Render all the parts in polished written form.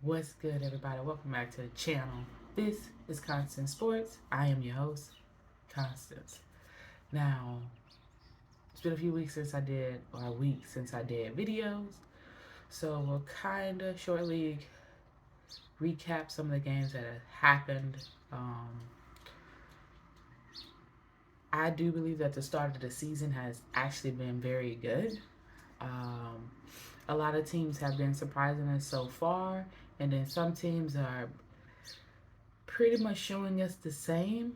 What's good, everybody? Welcome back to the channel. This is Constant Sports. I am your host, Constance. Now, it's been a few weeks since I did, or a week since I did videos, so we'll kind of shortly recap some of the games that have happened. I do believe that the start of the season has actually been very good. Um, a lot of teams have been surprising us so far, and then some teams are pretty much showing us the same,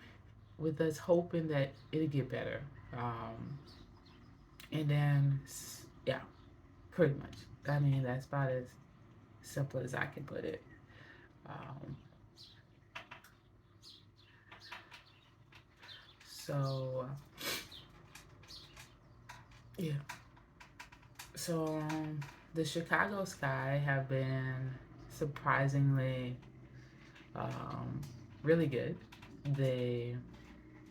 with us hoping that it'll get better. And then, yeah, pretty much. I mean, that's about as simple as I can put it. Um, so, yeah. So, the Chicago Sky have been surprisingly um, really good. They,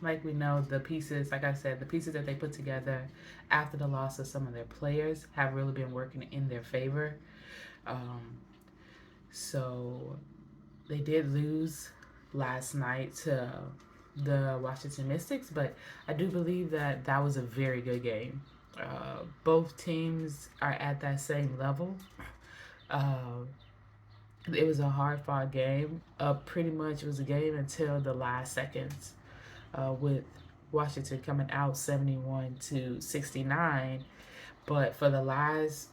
like we know, the pieces, like I said, the pieces that they put together after the loss of some of their players have really been working in their favor. Um, so they did lose last night to the Washington Mystics, but I do believe that that was a very good game. Both teams are at that same level. Uh, it was a hard fought game. Pretty much it was a game until the last seconds, with Washington coming out 71-69. But for the last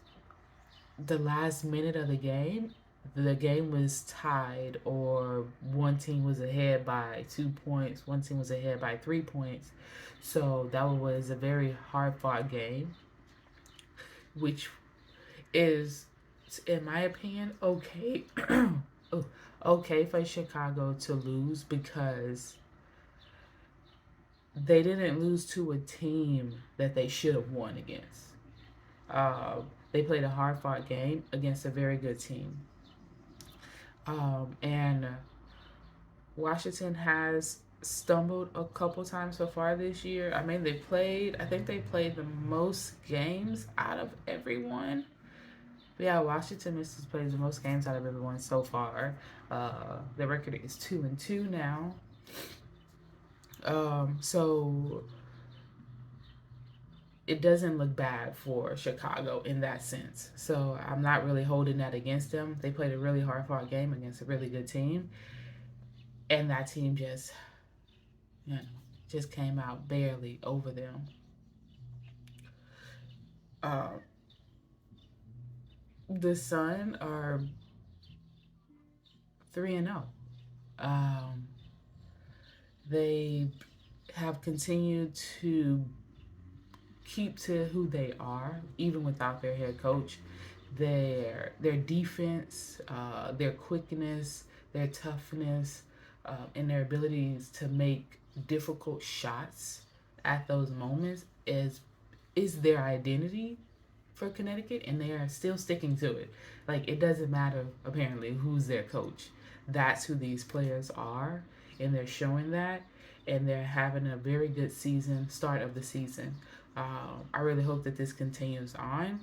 minute of the game was tied, or one team was ahead by 2 points, one team was ahead by 3 points. So that was a very hard fought game, which is, in my opinion, okay. Okay for Chicago to lose, because they didn't lose to a team that they should have won against. They played a hard fought game against a very good team. And Washington has stumbled a couple times so far this year. I mean, I think they played the most games out of everyone. But yeah, Washington Mystics plays the most games out of everyone so far. Their record is 2-2 now. So it doesn't look bad for Chicago in that sense. So I'm not really holding that against them. They played a really hard fought game against a really good team, and that team you know, just came out barely over them. Uh, the Sun are 3-0. Um, they have continued to keep to who they are, even without their head coach. Their defense, their quickness, their toughness, and their abilities to make difficult shots at those moments is their identity for Connecticut, and they are still sticking to it. Like, it doesn't matter apparently who's their coach. That's who these players are, and they're showing that, and they're having a very good start of the season. I really hope that this continues on.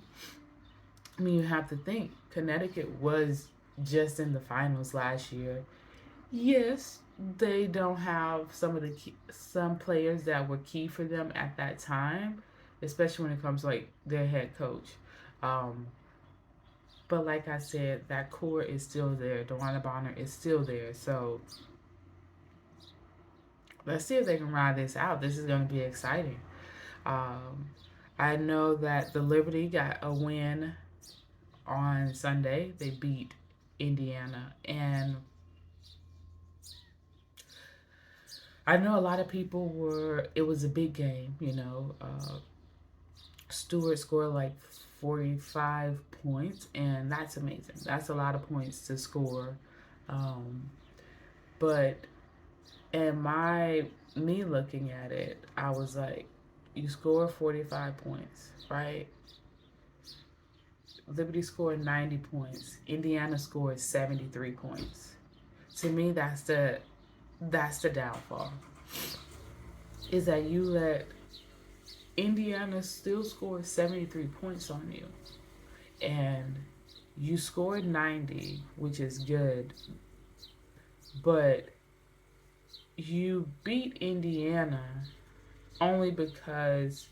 I mean, you have to think Connecticut was just in the finals last year. Yes, they don't have some players that were key for them at that time, especially when it comes to, like, their head coach. Um, but like I said, that core is still there. Dewana Bonner is still there. So let's see if they can ride this out. This is going to be exciting. Um, I know that the Liberty got a win on Sunday. They beat Indiana, and I know a lot of people were. It was a big game, you know. Stewart scored like 45 points, and that's amazing. That's a lot of points to score. Um, but in me looking at it, I was like, you score 45 points, right? Liberty scored 90 points. Indiana scored 73 points. To me, that's the downfall. Is that you let Indiana still score 73 points on you, and You scored 90, which is good, but you beat Indiana only because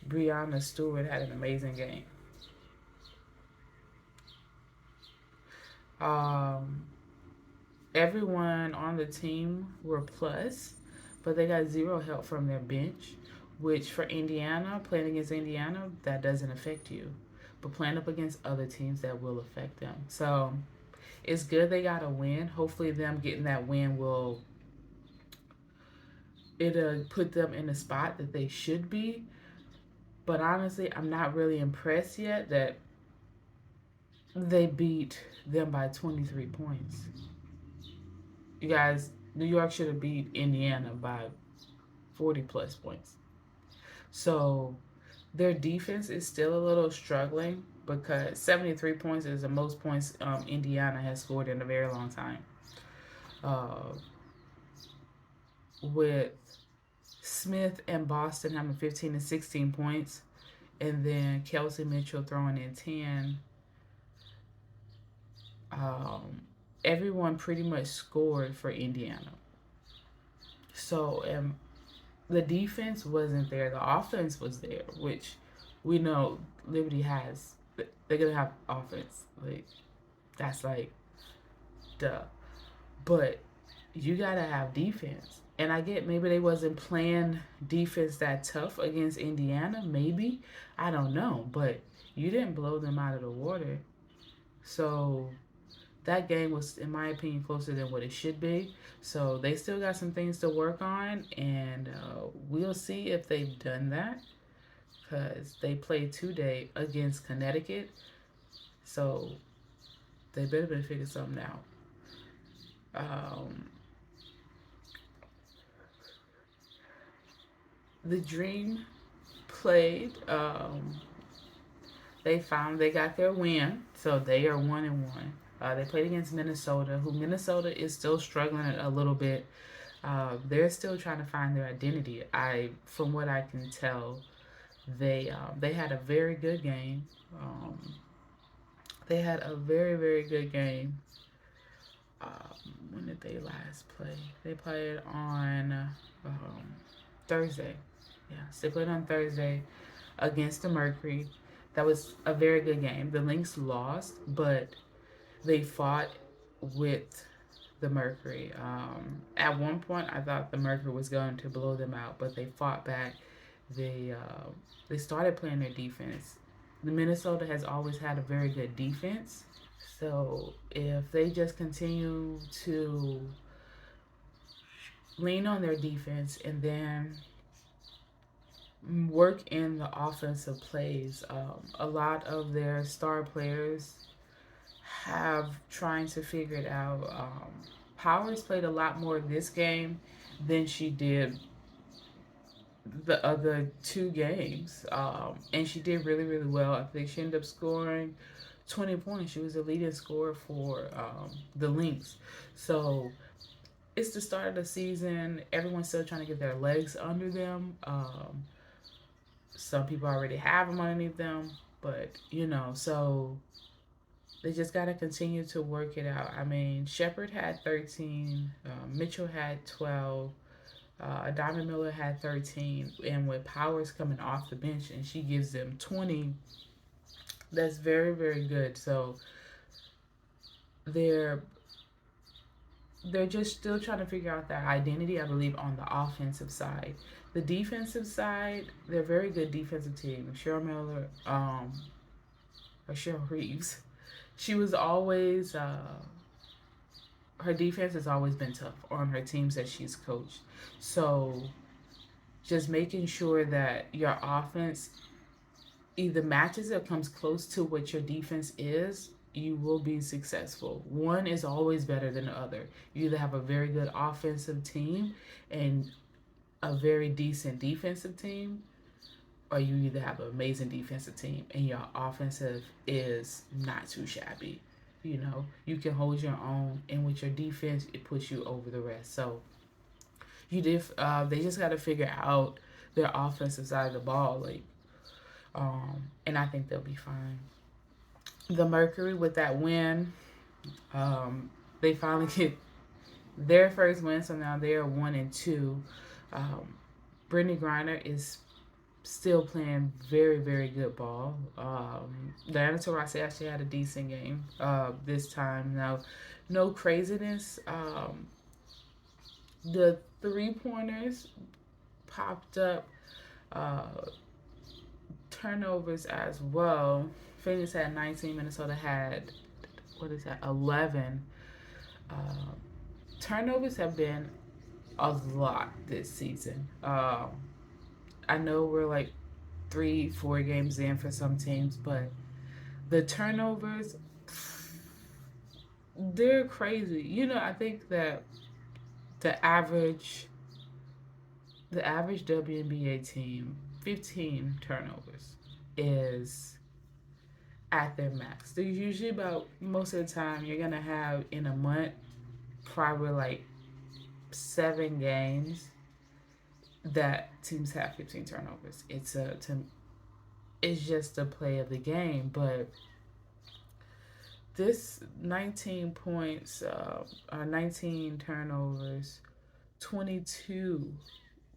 Brianna Stewart had an amazing game. Um, Everyone on the team were plus, but they got zero help from their bench, which for Indiana, playing against Indiana, that doesn't affect you. But playing up against other teams, that will affect them. So it's good they got a win. Hopefully, them getting that win will it'll put them in the spot that they should be. But honestly, I'm not really impressed yet that they beat them by 23 points. You guys, New York should have beat Indiana by 40 plus points. So their defense is still a little struggling because 73 points is the most points Indiana has scored in a very long time. Uh, with Smith and Boston having 15 and 16 points, and then Kelsey Mitchell throwing in 10. Um, Everyone pretty much scored for Indiana. So the defense wasn't there. The offense was there, which we know Liberty has. They're gonna have offense. Like that's like duh. But you gotta have defense. And I get maybe they wasn't playing defense that tough against Indiana. Maybe I don't know, but you didn't blow them out of the water. So that game was, in my opinion, closer than what it should be. So they still got some things to work on, and we'll see if they've done that because they play today against Connecticut. So they better figure something out. Um, the Dream played. They got their win, so they are 1-1. They played against Minnesota, who Minnesota is still struggling a little bit. They're still trying to find their identity. From what I can tell, they had a very good game. They had a very very good game. When did they last play? They played on Thursday. Yes, they played on Thursday against the Mercury. That was a very good game. The Lynx lost, but they fought with the Mercury. At one point, I thought the Mercury was going to blow them out, but they fought back. They started playing their defense. The Minnesota has always had a very good defense. So if they just continue to lean on their defense and then work in the offensive plays, a lot of their star players have trying to figure it out. Powers played a lot more this game than she did the other two games, and she did really really well. I think she ended up scoring 20 points. She was the leading scorer for the Lynx. So it's the start of the season. Everyone's still trying to get their legs under them. Some people already have them underneath them, but so they just got to continue to work it out. I mean, Shepard had 13, Mitchell had 12, Diamond Miller had 13, and with Powers coming off the bench and she gives them 20, that's very, very good. So they're just still trying to figure out their identity, I believe, on the offensive side. The defensive side, they're a very good defensive team. Cheryl Miller, or Cheryl Reeves, she was always her defense has always been tough on her teams that she's coached. So just making sure that your offense either matches or comes close to what your defense is, you will be successful. One is always better than the other. You either have a very good offensive team and a very decent defensive team, or you either have an amazing defensive team and your offensive is not too shabby. You can hold your own, and with your defense, it puts you over the rest. So they just got to figure out their offensive side of the ball, and I think they'll be fine. the Mercury with that win. They finally get their first win, so now they're 1-2. Um, Brittany Griner is still playing very, very good ball. Diana Taurasi actually had a decent game this time. Now, no craziness. The three pointers popped up, uh, turnovers as well. Phoenix had 19, Minnesota had, what is that, 11. Um, Turnovers have been a lot this season. I know we're like 3, 4 games in for some teams, but the turnovers, they're crazy. I think that the average the average WNBA team, 15 turnovers is at their max. There's usually about, most of the time you're gonna have in a month probably like 7 games that teams have 15 turnovers. It's just a play of the game, but this 19 points, 19 turnovers, 22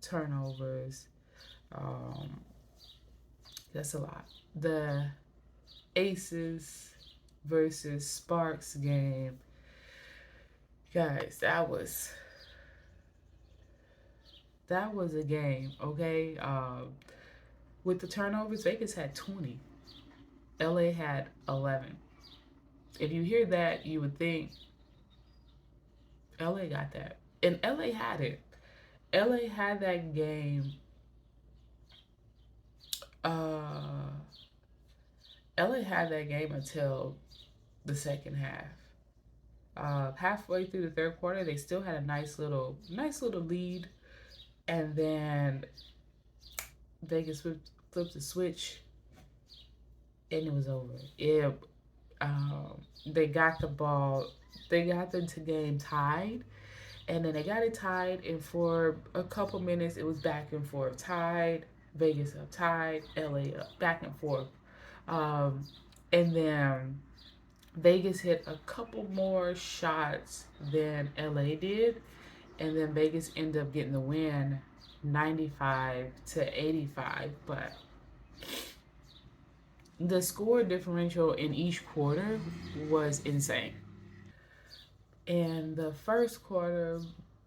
turnovers. Um, that's a lot. The Aces versus Sparks game, guys, that was a game. Okay, with the turnovers, Vegas had 20, LA had 11. If you hear that, you would think LA got that, and LA had it. LA had that game. Uh, LA had that game until the second half. Halfway through the third quarter, they still had a nice little lead, and then Vegas flipped the switch, and it was over. They got the ball, they got the game tied, and then they got it tied, and for a couple minutes, it was back and forth, tied. Vegas up, tied. LA up, back and forth. Um, and then Vegas hit a couple more shots than LA did, and then Vegas ended up getting the win, 95-85. But the score differential in each quarter was insane. In the first quarter,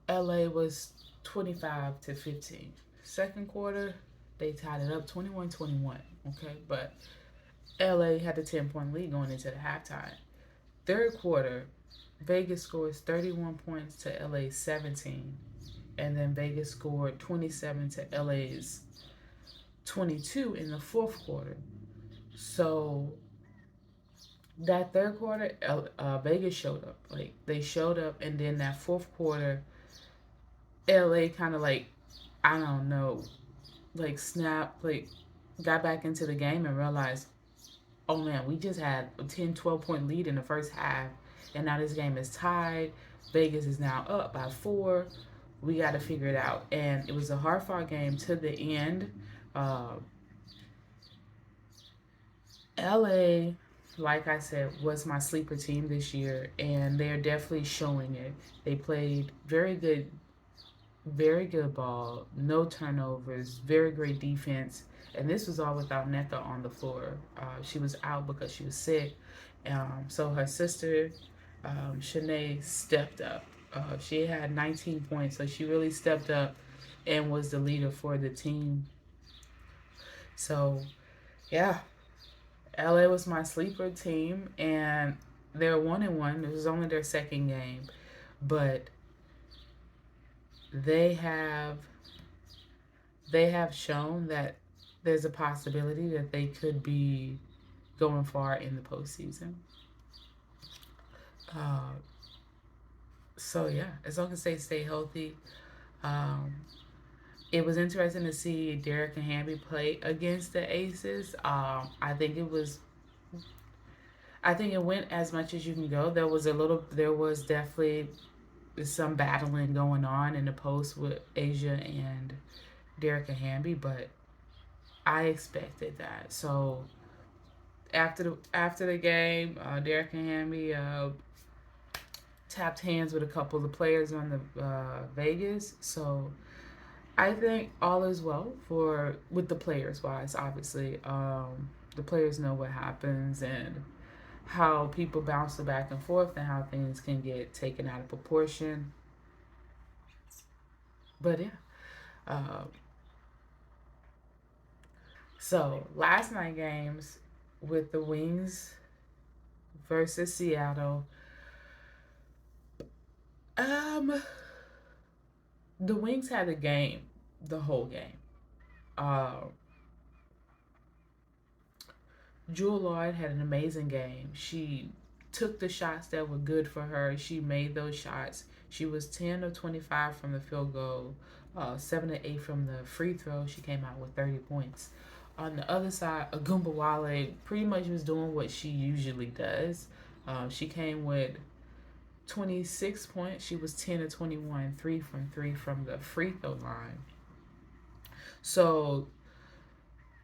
LA was 25-15. Second quarter, they tied it up 21-21. Okay, but LA had a 10-point lead going into the halftime. Third quarter, Vegas scores 31 points to LA's 17, and then Vegas scored 27 to LA's 22 in the fourth quarter. So that third quarter, Vegas showed up. Like, they showed up, and then that fourth quarter, LA kind of, like, I don't know, like snapped, like got back into the game and realized, oh man, we just had a 10, 12 point lead in the first half, and now this game is tied. Vegas is now up by 4. We got to figure it out. And it was a hard fought game to the end. Uh, LA, like I said, was my sleeper team this year, and they're definitely showing it. They played very good ball, no turnovers, very great defense. And this was all without Neka on the floor. She was out because she was sick. So her sister, Shanae, stepped up. She had 19 points, so she really stepped up and was the leader for the team. So, yeah, LA was my sleeper team, and they're 1-1. It was only their second game, but they have they have shown that there's a possibility that they could be going far in the postseason. Uh, so yeah, as long as they stay healthy, um, it was interesting to see Derek and Hamby play against the Aces. I think it went as much as you can go. There was definitely some battling going on in the post with Asia and Derek and Hamby, but I expected that. So After the game, Derek and Hamby tapped hands with a couple of the players on the Vegas. So I think all is well for with the players wise. Obviously, the players know what happens and how people bounce back and forth and how things can get taken out of proportion. But yeah, uh, so last night games with the Wings versus Seattle. Um, the Wings had the game, the whole game. Uh, Jewel Lloyd had an amazing game. She took the shots that were good for her. She made those shots. She was 10 of 25 from the field goal, 7 to 8 from the free throw. She came out with 30 points. On the other side, Agumba Wale pretty much was doing what she usually does. She came with 26 points. She was 10 to 21, 3 from 3 from the free throw line. So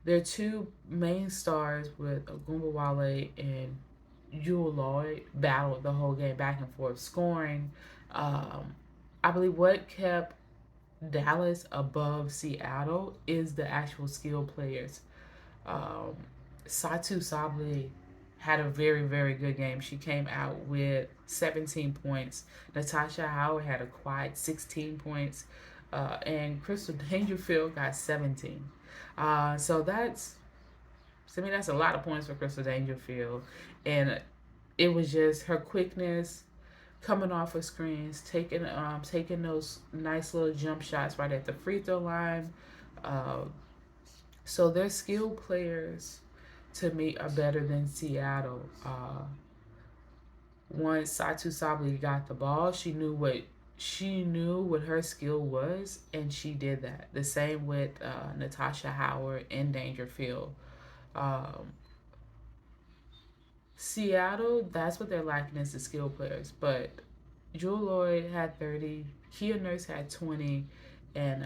their two main stars with Agumba Wale and Jewel Lloyd battled the whole game back and forth, scoring. Um, I believe what kept Dallas above Seattle is the actual skill players. Um, Satu Sabli had a very, very good game. She came out with 17 points. Natasha Howard had a quiet 16 points. And Crystal Dangerfield got 17. So that's, to me, that's a lot of points for Crystal Dangerfield. And it was just her quickness, coming off of screens, taking those nice little jump shots right at the free throw line. Uh, so their skill players to me are better than Seattle. Once Satu Sabli got the ball, she knew what her skill was, and she did that. The same with Natasha Howard and Dangerfield. Um, Seattle, that's what they're lacking is the skill players. But Jewel Lloyd had 30, Kia Nurse had 20, and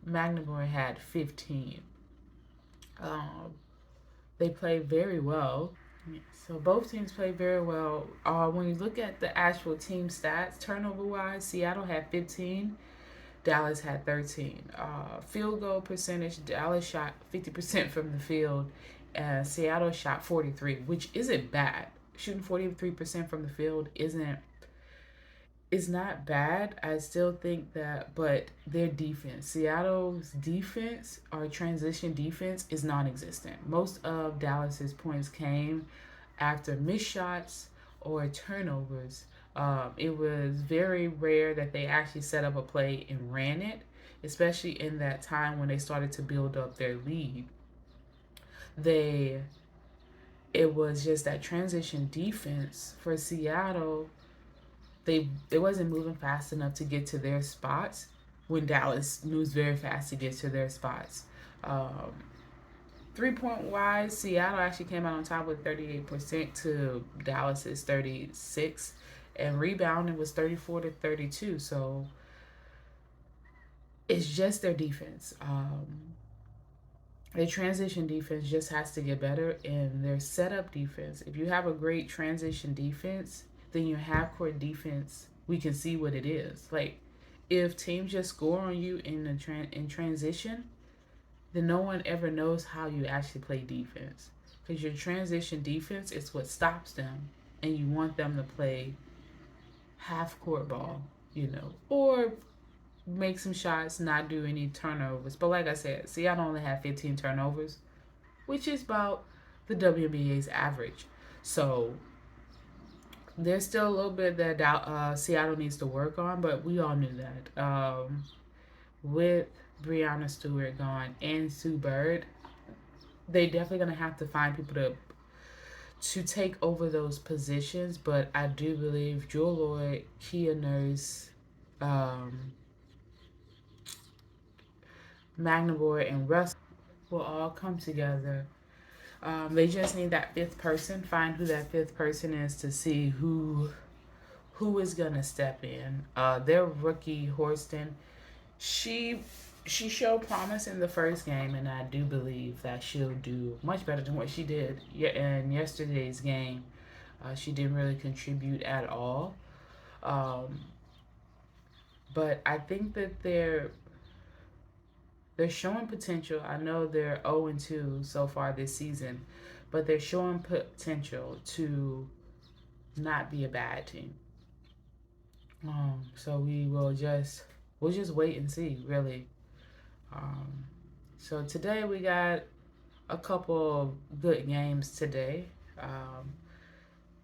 McNamara had 15. Um, they played very well. So both teams played very well. When you look at the actual team stats, turnover wise, Seattle had 15, Dallas had 13. Field goal percentage, Dallas shot 50% from the field, and Seattle shot 43, which isn't bad. Shooting 43% from the field isn't is not bad. I still think that, but their defense, Seattle's defense, or transition defense, is non-existent. Most of Dallas's points came after missed shots or turnovers. It was very rare that they actually set up a play and ran it, especially in that time when they started to build up their lead. They It was just that transition defense for Seattle. They wasn't moving fast enough to get to their spots when Dallas moves very fast to get to their spots. Um, 3 point wise, Seattle actually came out on top with 38% to Dallas's 36, and rebounding was 34 to 32. So it's just their defense. Their transition defense just has to get better, and their setup defense. If you have a great transition defense, then your half court defense, we can see what it is. Like, if teams just score on you in transition, then no one ever knows how you actually play defense. Because your transition defense is what stops them, and you want them to play half court ball, or make some shots, not do any turnovers. But like I said, Seattle only had 15 turnovers, which is about the WNBA's average. So there's still a little bit that Seattle needs to work on, but we all knew that. With Brianna Stewart gone and Sue Bird, they definitely gonna have to find people to take over those positions. But I do believe Jewel Lloyd, Kia Nurse, Magnavore, and Russ will all come together. They just need that fifth person. Find who that fifth person is to see who is gonna step in. Their rookie Horston, she She showed promise in the first game, and I do believe that she'll do much better than what she did in yesterday's game. She didn't really contribute at all. Um, but I think that they're showing potential. I know they're 0-2 so far this season, but they're showing potential to not be a bad team. So we'll just wait and see, really. Um, so today we got a couple of good games today. Um,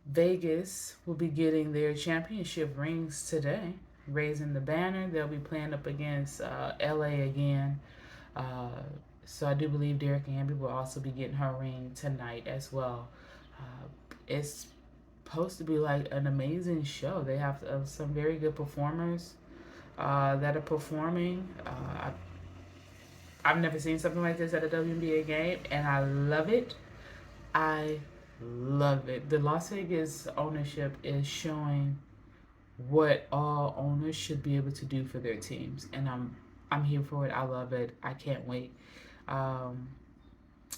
Vegas will be getting their championship rings today, raising the banner. They'll be playing up against LA again. Uh, so I do believe Derek Amber will also be getting her ring tonight as well. It's supposed to be like an amazing show. They have some very good performers that are performing. I've never seen something like this at a WNBA game, and I love it. I love it. The Las Vegas ownership is showing what all owners should be able to do for their teams, and I'm here for it. I love it. I can't wait. Um,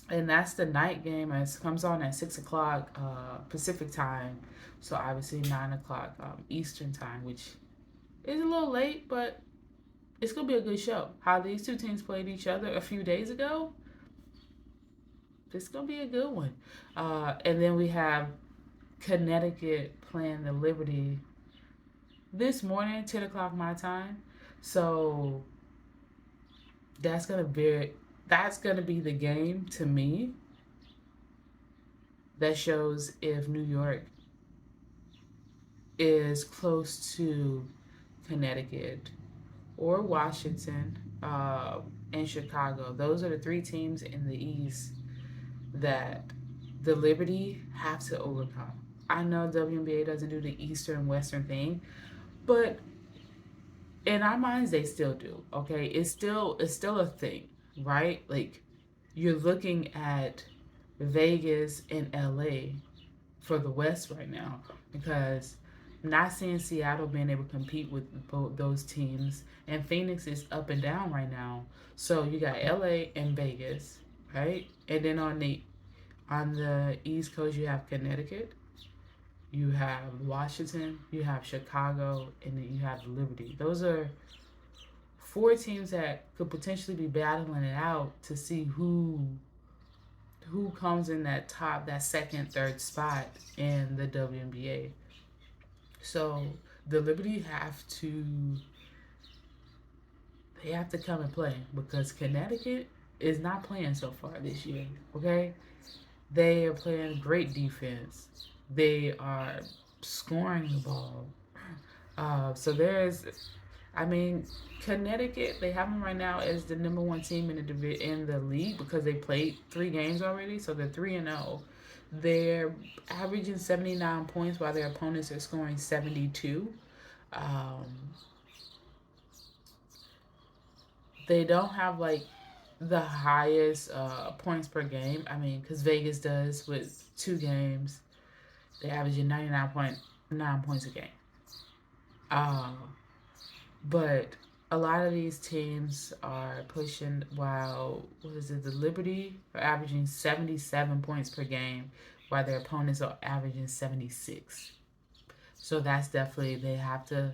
and that's the night game. It comes on at 6 o'clock Pacific time, so obviously 9 o'clock Eastern time, which is a little late, but it's gonna be a good show. How these two teams played each other a few days ago, this is gonna be a good one. And then we have Connecticut playing the Liberty this morning, 10 o'clock my time. So that's gonna be the game to me that shows if New York is close to Connecticut or Washington and Chicago. Those are the three teams in the East that the Liberty have to overcome. I know WNBA doesn't do the Eastern Western thing, but in our minds they still do. Okay, it's still a thing, right? Like you're looking at Vegas and LA for the West right now because I'm not seeing Seattle being able to compete with both those teams, and Phoenix is up and down right now. So you got LA and Vegas, right? And then on the East Coast you have Connecticut, you have Washington, you have Chicago, and then you have Liberty. Those are four teams that could potentially be battling it out to see who comes in that second, third spot in the WNBA. So the Liberty have to come and play because Connecticut is not playing so far this year. Okay, they are playing great defense. They are scoring the ball. So I mean, Connecticut. They have them right now as the number one team in the league because they played 3 games already. So they're 3-0. They're averaging 79 points while their opponents are scoring 72. Um, they don't have like the highest points per game. I mean, because Vegas does with 2 games, they're averaging 99.9 points a game. Uh, but a lot of these teams are pushing, while, what is it, the Liberty are averaging 77 points per game, while their opponents are averaging 76. So that's definitely, they have to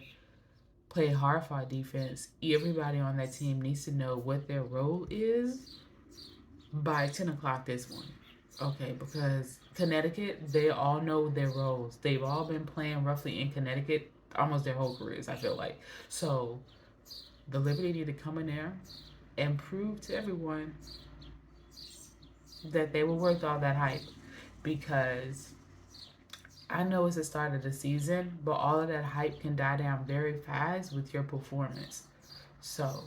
play hard fought defense. Everybody on that team needs to know what their role is by 10 o'clock this morning. Okay, because Connecticut, they all know their roles. They've all been playing roughly in Connecticut almost their whole careers, I feel like. So the Liberty need to come in there and prove to everyone that they were worth all that hype. Because I know it's the start of the season, but all of that hype can die down very fast with your performance. So,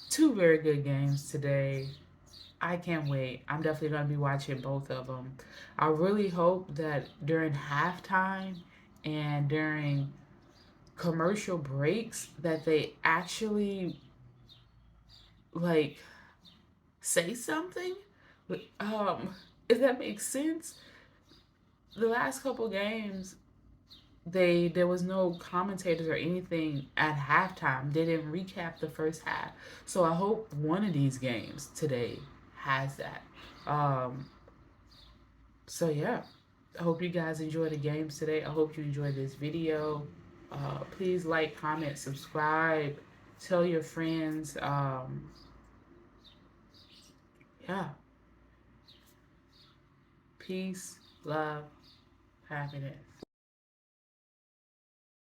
2 very good games today. I can't wait. I'm definitely going to be watching both of them. I really hope that during halftime and during commercial breaks that they actually like say something. If that makes sense. The last couple games there was no commentators or anything at halftime. They didn't recap the first half. So I hope one of these games today has that. Um, so yeah, I hope you guys enjoy the games today. I hope you enjoy this video. Please like, comment, subscribe, tell your friends. Yeah, peace, love, happiness.